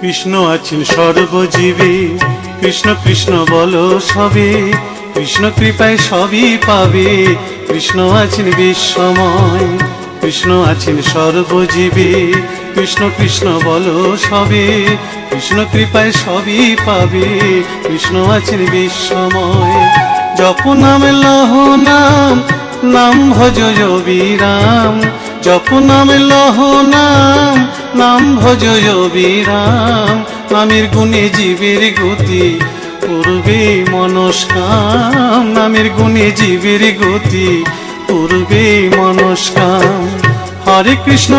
কৃষ্ণ আছেন সর্বজীবে, কৃষ্ণ কৃষ্ণ বলো সবে, কৃষ্ণ কৃপায় সবই পাবে। কৃষ্ণ আছেন বিশ্বময়, কৃষ্ণ আছেন সর্বজীবে, কৃষ্ণ কৃষ্ণ বলো সবে, কৃষ্ণ কৃপায় সবই পাবে। কৃষ্ণ আছেন বিশ্বময়। জপ নাম লহ নাম, নাম ভজ বিরাম। জপ নাম লহ নাম, নাম ভজ বিরাম। নামের গুণে জীবের গতি, পূর্বে মনস্কাম। নামের গুণে জীবের গতি, পূর্বে মনস্কাম। হরে কৃষ্ণ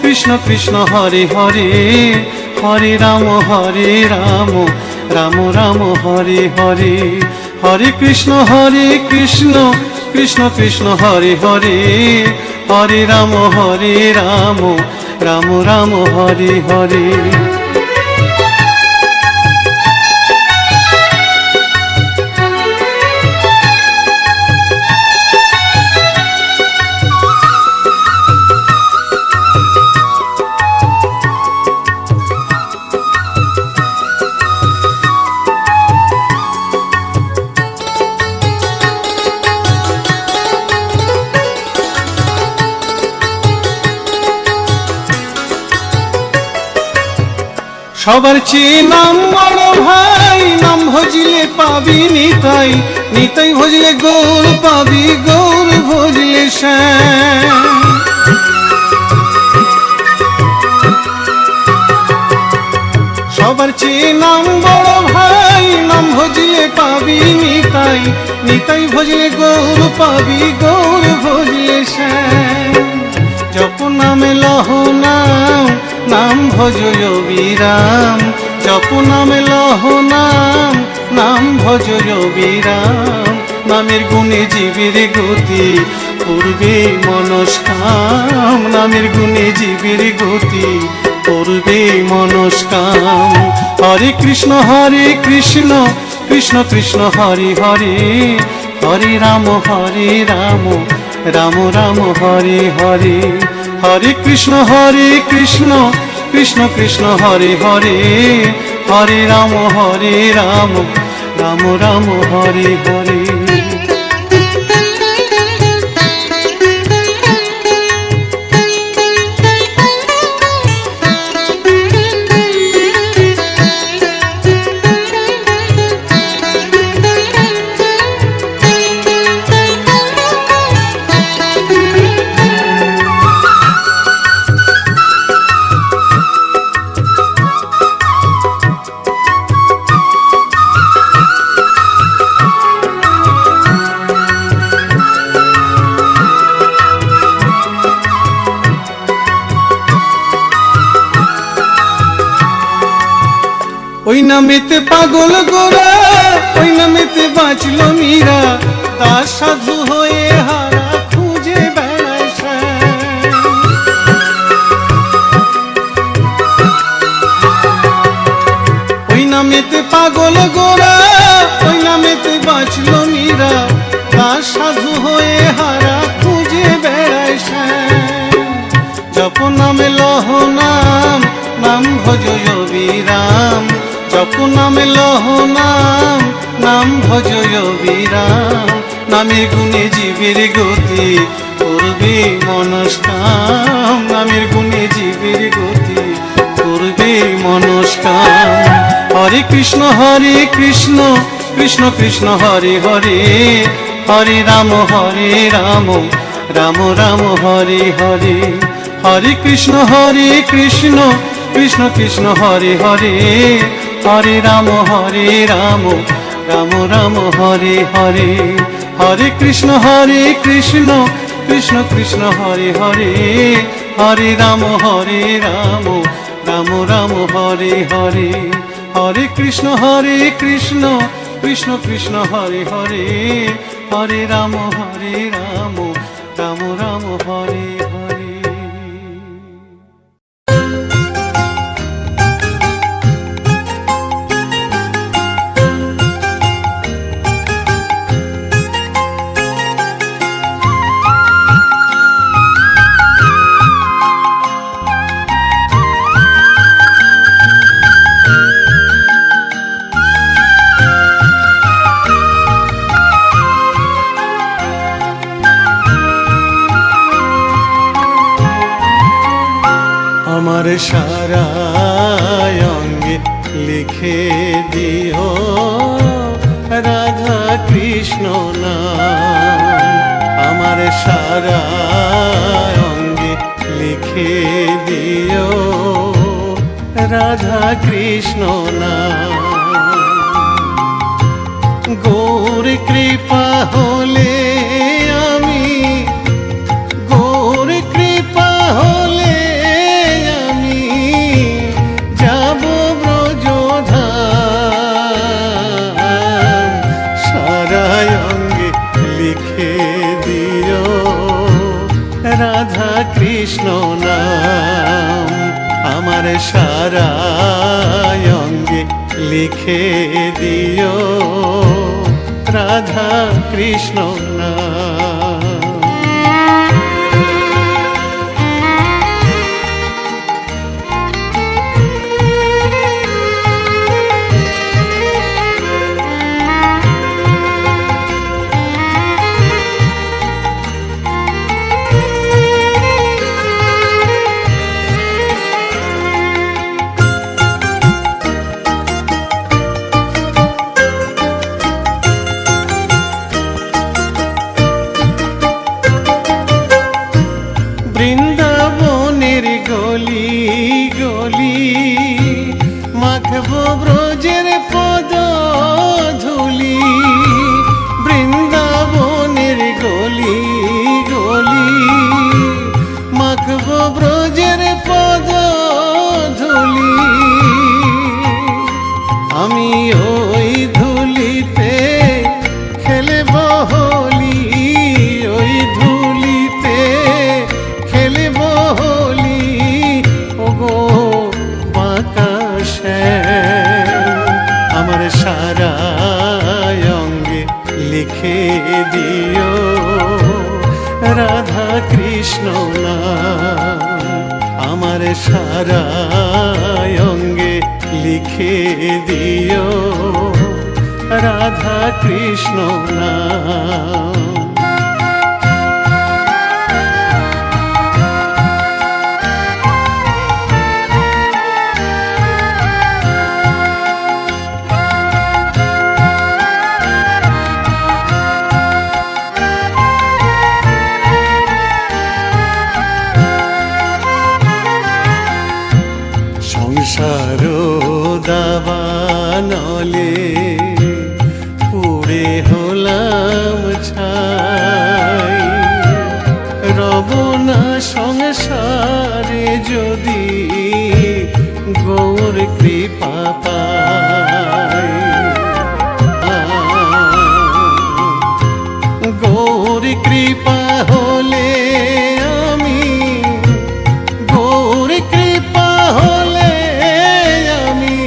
কৃষ্ণ কৃষ্ণ হরে হরে, হরে রাম রাম রাম হরে হরে। হরে কৃষ্ণ কৃষ্ণ কৃষ্ণ হরে হরে, হরে রাম রাম রাম হরে হরে। সবার চেয়ে নাম বড় ভাই, নাম ভজলে পাবি নিতাই, নিতাই ভজলে গৌর পাবি, গৌর ভজলে শ্যাম। সবার চেয়ে নাম বড় ভাই, নাম ভজলে পাবি নিতাই, নিতাই ভজলে গৌর পাবি, গৌর ভজলে শ্যাম। জপ নামে লহ নাম, নাম ভজ বিরাম। জপ নামে লহ নাম, নাম ভজ বিরাম। নামের গুণে জীবের গতি, পূর্বে মনস্কাম। নামের গুণে জীবের গতি, পূর্বে মনস্কাম। হরে কৃষ্ণ কৃষ্ণ কৃষ্ণ হরে হরে, হরে রাম রাম রাম হরে হরে। হরে কৃষ্ণ কৃষ্ণ কৃষ্ণ হরে হরে, হরে রাম রাম রাম হরে হরে। ওই নামেতে পাগল গোরা, ওই নামেতে বাঁচল মীরা। দাস সাধু হয়ে হারা খুঁজে বেড়ায় শ্যাম। ওই নামেতে পাগল গোরা, ওই নামেতে বাঁচল মীরা। দাস সাধু হয়ে হারা খুঁজে বেড়ায় শ্যাম। জপ নামে লহ নাম, নাম ভজ বিরাম। জপ নামে লহ নাম, নাম ভজ বিরাম। নামের গুণে জীবের গতি, পূর্বে মনস্কাম। নামের গুণে জীবের গতি, পূর্বে মনস্কাম। হরে কৃষ্ণ কৃষ্ণ কৃষ্ণ হরে হরে, হরে রাম রাম রাম হরে হরে। হরে কৃষ্ণ কৃষ্ণ কৃষ্ণ হরে হরে, হরে রাম রাম রাম হরে হরে। হরে কৃষ্ণ কৃষ্ণ কৃষ্ণ হরে হরে, হরে রাম রাম রাম হরে হরে। হরে কৃষ্ণ কৃষ্ণ কৃষ্ণ হরে হরে, হরে রাম রাম রাম হরে হরে। সারা অঙ্গে লিখে দিও রাধা কৃষ্ণ নাম। আমার সারা অঙ্গে লিখে দিও রাধা কৃষ্ণ নাম। গৌর কৃপা হলে আমি, গৌর কৃপা হলে আমি যাব ব্রজধাম। সারা অঙ্গে লিখে দিও রাধা কৃষ্ণ নাম। আমার সারা অঙ্গে লিখে দিও রাধা কৃষ্ণ নাম। বৃন্দাবনের গলি গলি মাখবো ব্রজের পদ ধুলি। বৃন্দাবনের গলি গলি মাখবো ব্রজের পদ ধুলি। আমি ওই ধুলিতে খেলব হোলি, ওই ধুলিতে খেলব হোলি। ওগো বাঁকা শ্যাম, আমার সারা অঙ্গে লিখে দিও রাধা কৃষ্ণ নাম। আমার সারা অঙ্গে লিখে দিও রাধা কৃষ্ণ নাম। সংসার দাবানলে পুড়ে হলাম ছাই। রব না সংসারে যদি গৌর কৃপা পাই। গৌর কৃপা হলে আমি, গৌর কৃপা হলে আমি,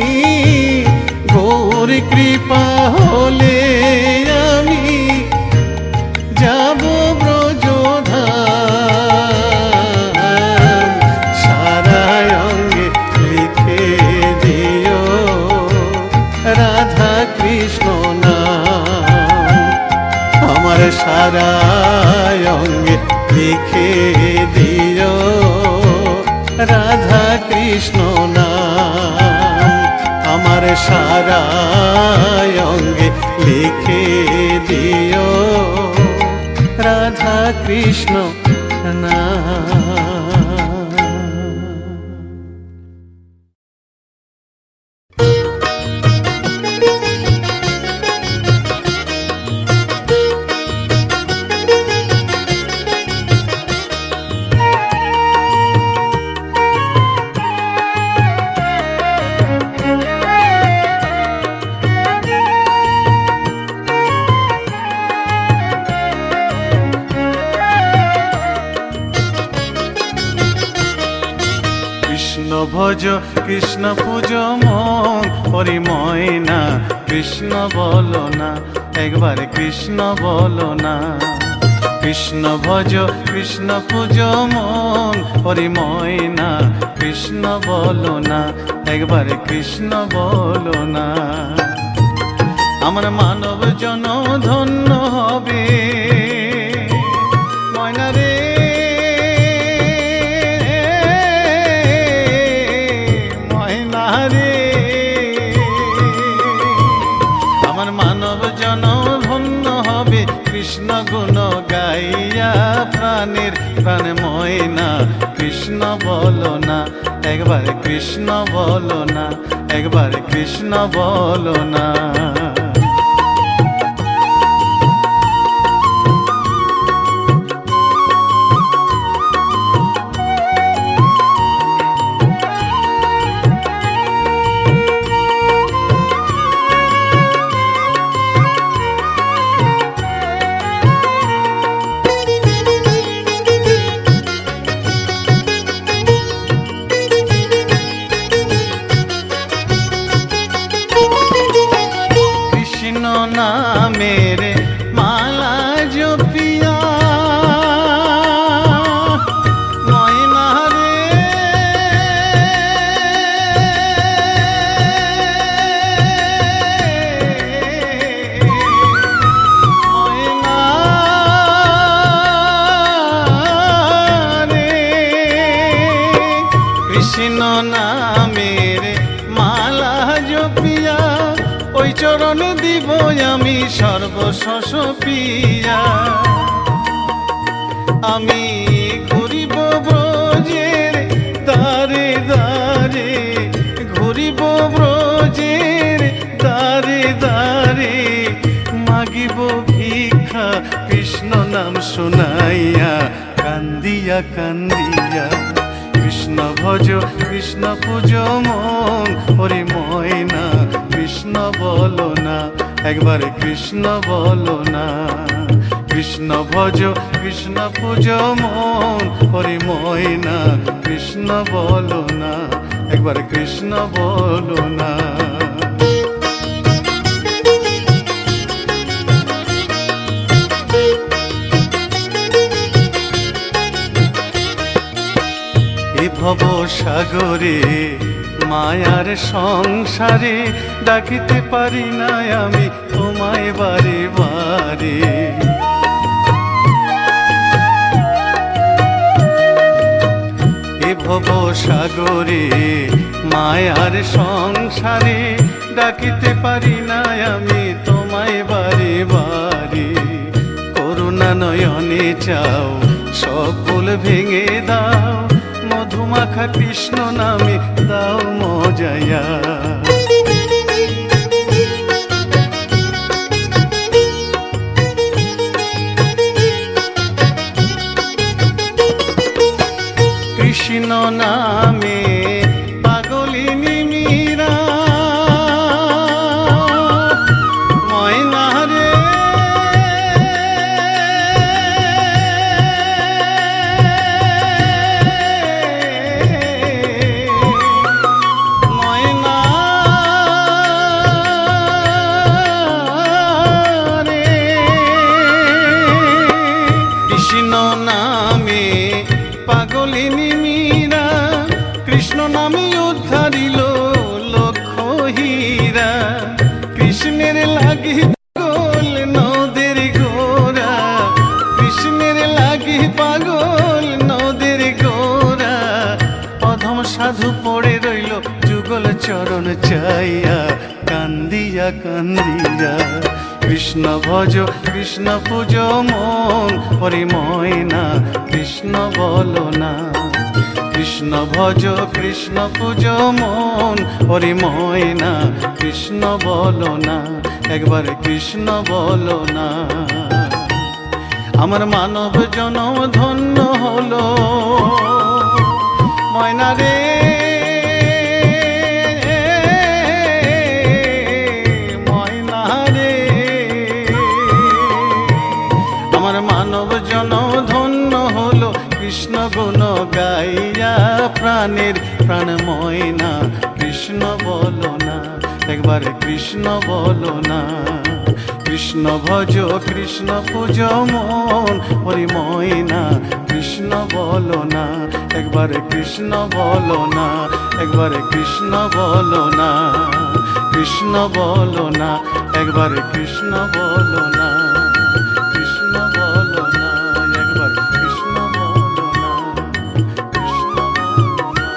গৌর কৃপা হলে আমি যাব ব্রজধাম। সারা অঙ্গে লিখে দিও রাধা কৃষ্ণ নাম। আমার সারা অঙ্গে লিখে দিও রাধা কৃষ্ণ নাম। আমার সারা অঙ্গে লিখে দিও রাধা কৃষ্ণ নাম। ভজ কৃষ্ণ পূজ মন পরিময় না। কৃষ্ণ বলো না, একবার কৃষ্ণ বলো না। কৃষ্ণ ভজ কৃষ্ণ পূজ মন পরিময় না। কৃষ্ণ বলো না, একবার কৃষ্ণ বলো না। আমার মানব জন ধন্য হবে ময়না রে। একবার কৃষ্ণ বলো না, একবার কৃষ্ণ বলো না। মেরে মালা জপিয়া ময়না রে, ময়না রে, কৃষ্ণ নামের মালা জপিয়া ওই চরণ দিব আমি সর্বশস পিয়া। আমি ঘুরিব ব্রজের দ্বারে দ্বারে, ঘুরিব ব্রজের দ্বারে দ্বারে, মাগিব ভিক্ষা কৃষ্ণ নাম শুনাইয়া, কান্দিয়া কান্দিয়া। কৃষ্ণ ভজ কৃষ্ণ পূজ মন, ওরে ময়না কৃষ্ণ বলো না, একবার কৃষ্ণ বলো না। কৃষ্ণ ভজ কৃষ্ণ পূজ মন, ওরে ময়না কৃষ্ণ বলো না, একবার কৃষ্ণ বলো না। এ ভব সাগরে মায়ার সংসারে ডাকিতে পারি না আমি তোমায় বারে বারে। এ ভব সাগরে মায়ার সংসারে ডাকিতে পারি না আমি তোমায় বারে বারে। করুণা নয়নে চাও সকল ভেঙে দাও, মধুমাখা কৃষ্ণ নামে দাও মজায়া। কৃষ্ণ নামে পাগলিনী মীরা ময়না রে, ময়না রে, কৃষ্ণ নামে পাগলিনী মীরা, কৃষ্ণ নামে উদ্ধারিল লক্ষ হীরা। কৃষ্ণের লাগি পাগল নদের গোরা, কৃষ্ণের লাগি পাগল নদের গোরা। অধম সাধু পড়ে রইল যুগল চরণ চাইয়া, কান্দিয়া কান্দিয়া। কৃষ্ণ ভজ কৃষ্ণ পূজ মন, ওরে ময়না কৃষ্ণ বলো না। কৃষ্ণ ভজ কৃষ্ণ পূজ মন, ওরে ময়না কৃষ্ণ বলো না, একবার কৃষ্ণ বলো না। আমার মানব জনম ধন্য হলো ময়না রে, ময়না রে। আমার মানব জনম ধন্য হলো কৃষ্ণ গুণ গাইয়া, প্রাণের প্রাণ ময়না কৃষ্ণ বলো না, একবার কৃষ্ণ বলো না। কৃষ্ণ ভজ কৃষ্ণ পূজ মন, ওরে ময়না কৃষ্ণ বলো না, একবার কৃষ্ণ বলো না, একবার কৃষ্ণ বলো না। কৃষ্ণ বলো না, একবার কৃষ্ণ বলো না, কৃষ্ণ বলো না, একবার কৃষ্ণ বলো না, কৃষ্ণ বলো না,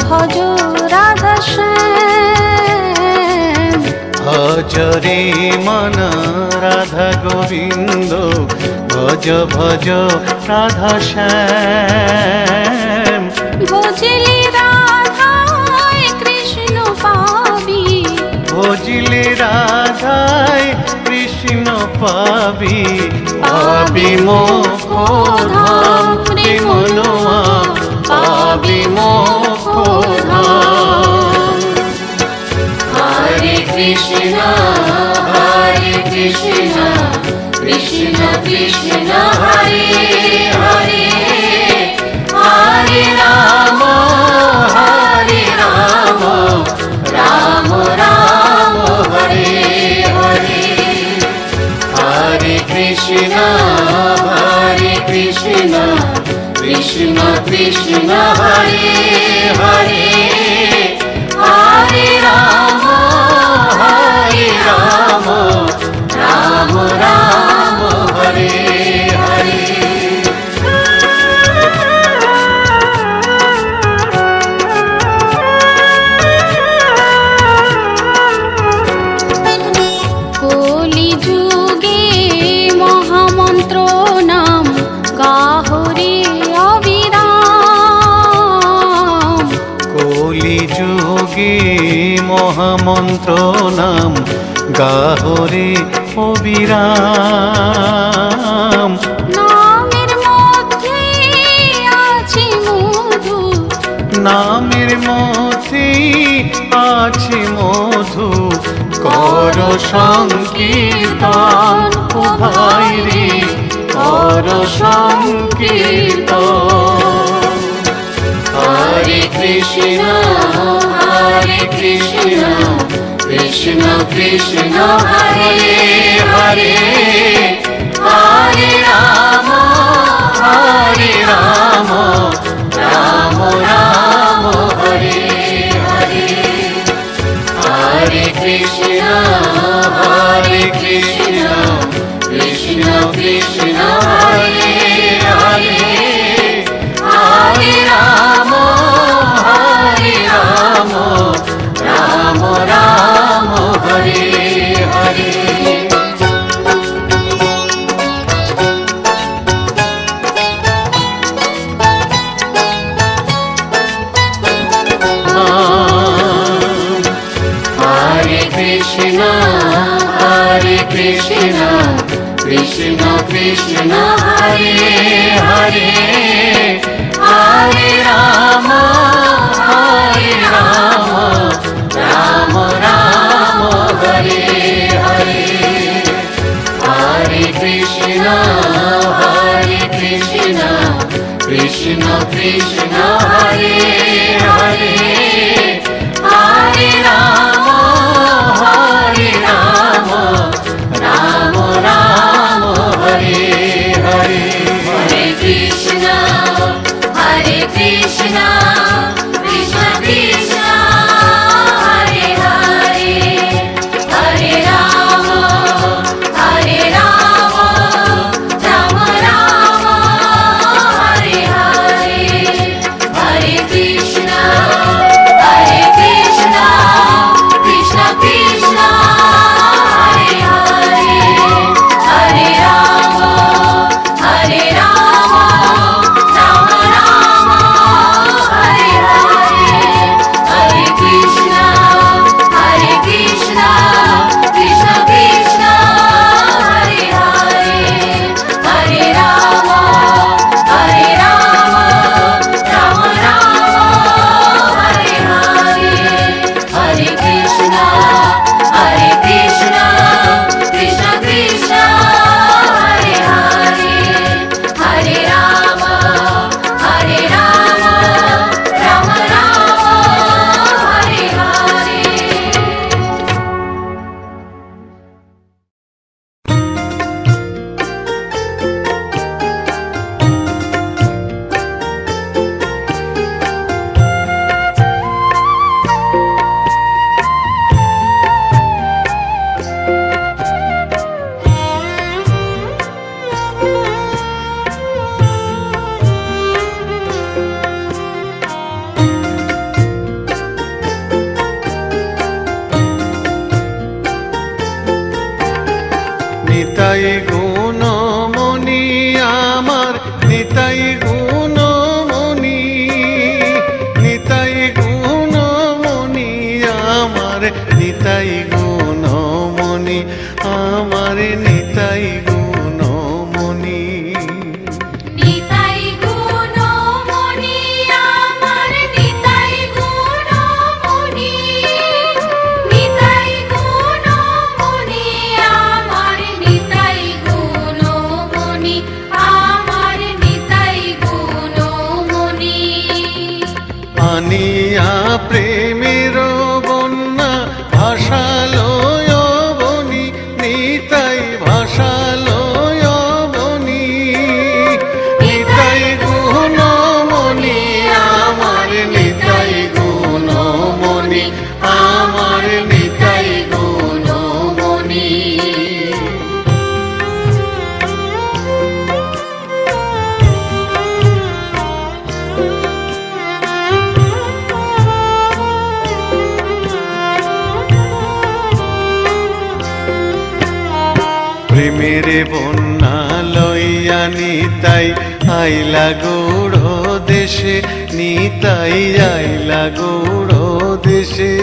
ভজ রাধা শ্যাম। ভজ রে মন রাধা গোবিন্দ, ভজ ভজ রাধা শ্যাম। ভজিলে রাধায় কৃষ্ণ পাবি, ভজিলে রাধায় কৃষ্ণ পাবি, পাবি মোক্ষ ধাম প্রেম নোয়া, পাবি মোক্ষ ধাম। হরে কৃষ্ণ হরে কৃষ্ণ কৃষ্ণ কৃষ্ণ হরে হরে, হরে রাম রাম রাম হরে হরে। হরে কৃষ্ণ কৃষ্ণ কৃষ্ণ হরে হরে, হরে রাম রাম রাম হরে হরে। কলি যুগে মহামন্ত্র নাম গাহরে অবিরাম। কলি যুগে মহামন্ত্র নাম গাহরে অবিরাম। নামের মধ্যে আছে মধু, নামের মধ্যে আছে মধু, কর সংকীর্তন ও ভাই রে, কর সংকীর্তন। হরে কৃষ্ণ কৃষ্ণ কৃষ্ণ হরে হরে, হরে রাম রাম রাম হরে হরে। হরে কৃষ্ণ কৃষ্ণ কৃষ্ণ হরে হরে, হরে রাম রাম রাম হরে হরে। হরে কৃষ্ণ কৃষ্ণ কৃষ্ণ হরে হরে, হরে রাম রাম রাম হরে হরে। হরে কৃষ্ণ কৃষ্ণ কৃষ্ণ হরে হরে, হরে রাম রাম রাম হরে হরে। হরে কৃষ্ণ কৃষ্ণ কৃষ্ণ হরে হরে, হরে রাম রাম রাম হরে হরে। হরে কৃষ্ণ কৃষ্ণ কৃষ্ণ হরে হরে, হরে রাম রাম রাম নিতাই গুণমণি আমার নিতাই গুণমণি, নিতাই গুণমণি আমার নিতাই গুণমণি, আমার নিতাই গুণমণি। নিতাই গুণমণি আমার নিতাই গুণমণি, নিতাই গুণমণি আমার নিতাই গুণমণি, আমার নিতাই গুণমণি। আনিয়া প্রেমের বন্যা ভাষালয় বনি, নিতাই ভাষালয় বনি, নিতাই গুণমণি আমার নিতাই গুণমণি, আমার নিতাই গুণমণি। প্রেমের বন্যা লইয়া নিতাই আইলা গৌড় দেশে, নিতাই আইলা গৌড় দেশে।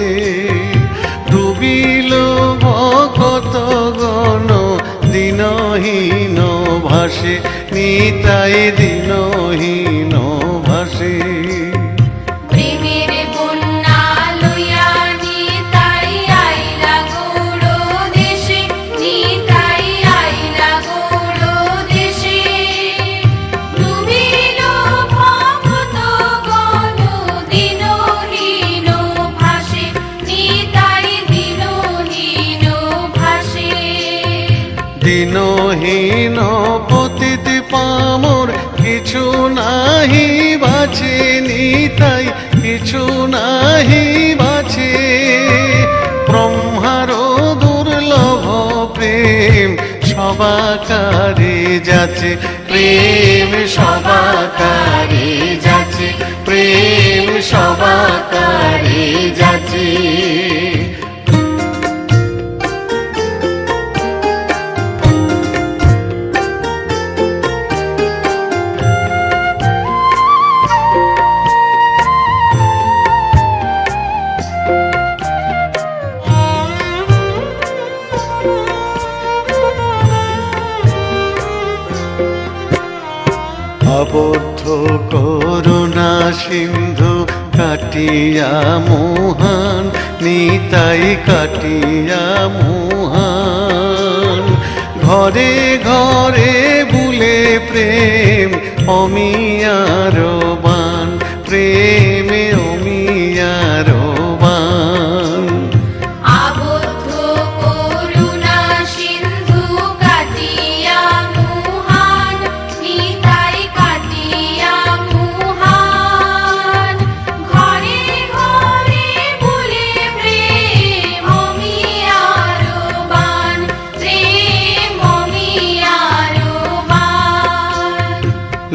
ডুবিল ভকত গণ দিনহীন ভাসে, নিতাই দিনহীন ভাসে। প্রেমের বন্যা লইয়া নিতাই আইলা গৌড় দেশে, নিতাই আইলা গৌড় দেশে। ডুবিল ভক্ত গণ দিনহীন ভাসে, নিতাই দিনহীন ভাসে। দিনহীন পতিত পামর কিছু নাহি বাঁচে, নিতাই কিছু নাহি বাঁচে। ব্রহ্মার দুর্লভ প্রেম সবাকারে যাচ্ছে, প্রেম সবাকারে যাচ্ছে, প্রেম সবাকারে যাচ্ছে। আবদ্ধ করুণা সিন্ধু কাটিয়া মোহান, নিতাই কাটিয়া মোহান। ঘরে ঘরে বুলে প্রেম অমিয়ার বান, প্রেমে অমিয়ার বান। আবদ্ধ করুণা সিন্ধু কাটিয়া মুহান, নিতাই কাটিয়া মুহান। ঘরে ঘরে বুলে প্রেম অমিয়ার বান, প্রেম অমিয়ার বান।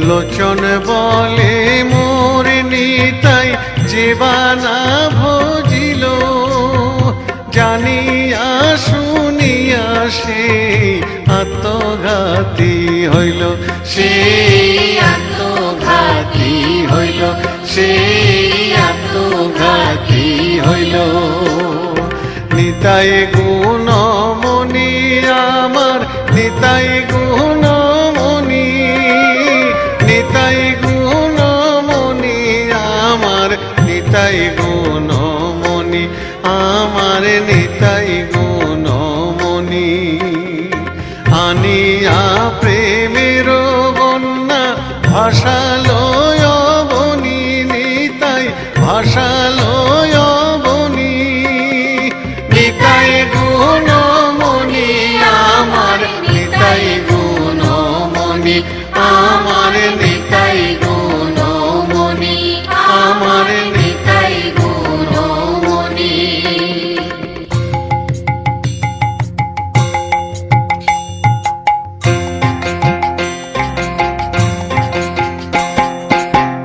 লোচন বলে মোর নিতাই জীবানা ভজিল, জানিয়া শুনিয়া সে আত্মঘাতী হইল, সেই আত্মঘাতী হইল, সেই আত্মঘাতী হইল। নিতাই গুণমণি আমার নিতাই গুণমণি, নিতাই গুণমণি আমার নিতাই গুণমণি, আমার নিতাই গুণমণি। আনিয়া প্রেমের বন্যা ভাষালয় বনি, নিতাই ভাষালয় বনি, নিতাই গুণমণি আমার নিতাই গুণমণি, আমার নিতাই গুণমণি, আমার নিতাই গুণমণি।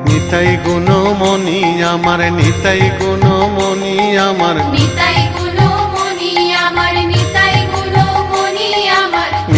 নিতাই গুণমণি আমার নিতাই গুণমণি, আমার নিতাই গুণমণি আমার নিতাই গুণমণি আমার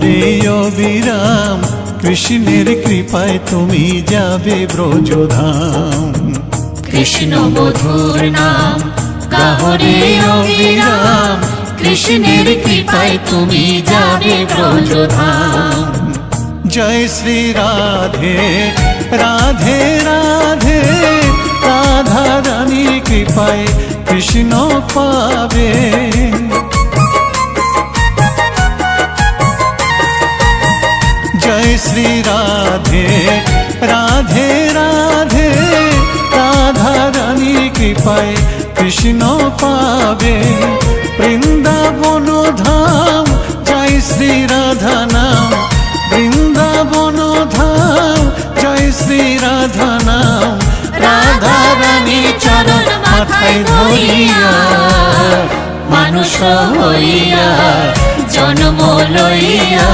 গাহরে অবিরাম কৃষ্ণের কৃপায় তুমি যাবে ব্রজধাম কৃষ্ণ মধুর নাম গাহরে অবিরাম কৃষ্ণের কৃপায় তুমি যাবে ব্রজধাম জয় শ্রী রাধে রাধে রাধে রাধা রানীর কৃপায় কৃষ্ণ পাবে জয় শ্রী রাধে রাধে রাধে রাধা রানীর কৃপায় কৃষ্ণ পাবে বৃন্দাবন ধাম জয় শ্রী রাধা নাম বৃন্দাবন ধাম জয় শ্রী রাধা নাম রাধা রানী চরণ মাথায় ধরিয়া মানুষ হইয়া জন্ম লইয়া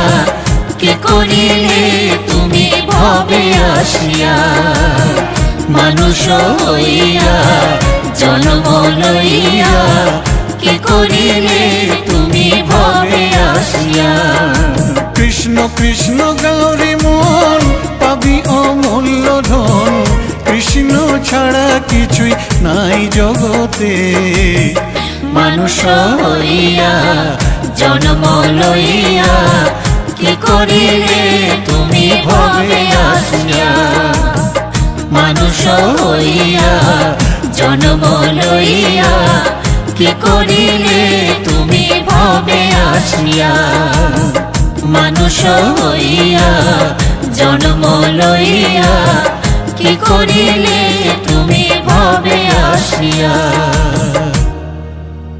কি করিলে তুমি ভবে আসিয়া মানুষ হইয়া জন্ম লইয়া কি করিলে তুমি ভবে আসিয়া কৃষ্ণ কৃষ্ণ গৌরী মন পাবি অমূল্য ধন কৃষ্ণ ছাড়া কিছুই নাই জগতে মানুষ হইয়া জন্ম লইয়া কি করিলে তুমি ভবে আসিয়া মানুষ হইয়া জন্ম লইয়া কি করিলে তুমি ভবে আসিয়া মানুষ হইয়া জন্ম লইয়া কি করিলে তুমি ভবে আসিয়া